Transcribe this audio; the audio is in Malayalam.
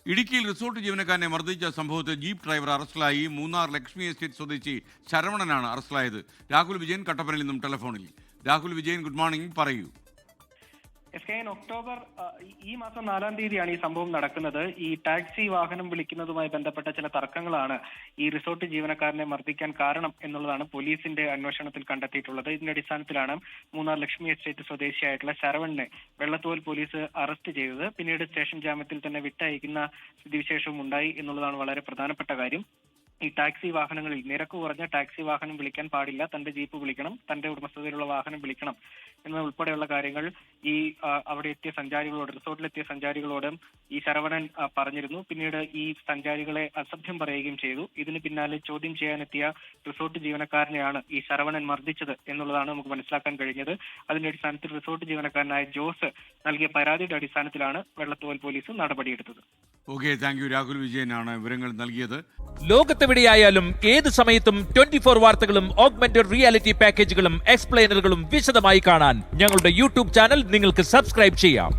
ഇടുക്കിയിൽ റിസോർട്ട് ജീവനക്കാരനെ മർദ്ദിച്ച സംഭവത്തിൽ ജീപ്പ് ഡ്രൈവർ അറസ്റ്റിലായി. മൂന്നാർ ലക്ഷ്മി എസ്റ്റേറ്റ് സ്വദേശി ശരവണനാണ് അറസ്റ്റിലായത്. രാഹുൽ വിജയൻ കട്ടപ്പനയിൽ നിന്നും ടെലിഫോണിൽ. രാഹുൽ വിജയൻ, ഗുഡ് മോർണിംഗ്, പറയൂ. ഒക്ടോബർ ഈ മാസം 4-ാം തീയതിയാണ് ഈ സംഭവം നടക്കുന്നത്. ഈ ടാക്സി വാഹനം വിളിക്കുന്നതുമായി ബന്ധപ്പെട്ട ചില തർക്കങ്ങളാണ് ഈ റിസോർട്ട് ജീവനക്കാരനെ മർദ്ദിക്കാൻ കാരണം എന്നുള്ളതാണ് പോലീസിന്റെ അന്വേഷണത്തിൽ കണ്ടെത്തിയിട്ടുള്ളത്. ഇതിന്റെ അടിസ്ഥാനത്തിലാണ് മൂന്നാർ ലക്ഷ്മി എസ്റ്റേറ്റ് സ്വദേശിയായിട്ടുള്ള ശരവണനെ വെള്ളത്തോൽ പോലീസ് അറസ്റ്റ് ചെയ്തത്. പിന്നീട് സ്റ്റേഷൻ ജാമ്യത്തിൽ തന്നെ വിട്ടയക്കുന്ന സ്ഥിതിവിശേഷവും ഉണ്ടായി എന്നുള്ളതാണ് വളരെ പ്രധാനപ്പെട്ട കാര്യം. ഈ ടാക്സി വാഹനങ്ങളിൽ നിരക്ക് കുറഞ്ഞ ടാക്സി വാഹനം വിളിക്കാൻ പാടില്ല, തന്റെ ജീപ്പ് വിളിക്കണം, തന്റെ ഉടമസ്ഥതയിലുള്ള വാഹനം വിളിക്കണം എന്ന ഉൾപ്പെടെയുള്ള കാര്യങ്ങൾ ഈ അവിടെ എത്തിയ സഞ്ചാരികളോട്, റിസോർട്ടിലെത്തിയ സഞ്ചാരികളോടും ഈ ശരവണൻ പറഞ്ഞിരുന്നു. പിന്നീട് ഈ സഞ്ചാരികളെ അസഭ്യം പറയുകയും ചെയ്തു. ഇതിന് പിന്നാലെ ചോദ്യം ചെയ്യാനെത്തിയ റിസോർട്ട് ജീവനക്കാരനെയാണ് ഈ ശരവണൻ മർദ്ദിച്ചത് എന്നുള്ളതാണ് നമുക്ക് മനസ്സിലാക്കാൻ കഴിഞ്ഞത്. അതിന്റെ അടിസ്ഥാനത്തിൽ റിസോർട്ട് ജീവനക്കാരനായ ജോസ് നൽകിയ പരാതിയുടെ അടിസ്ഥാനത്തിലാണ് വെള്ളത്തോൽ പോലീസ് നടപടിയെടുത്തത്. Okay, thank you. രാഹുൽ വിജയനാണ് വിവരങ്ങൾ നൽകിയത്. ലോകത്തെവിടെയായാലും ഏത് സമയത്തും 24 വാർത്തകളും ഓഗ്മെന്റഡ് റിയാലിറ്റി പാക്കേജുകളും എക്സ്പ്ലെയിനറുകളും വിശദമായി കാണാൻ ഞങ്ങളുടെ യൂട്യൂബ് ചാനൽ നിങ്ങൾക്ക് സബ്സ്ക്രൈബ് ചെയ്യാം.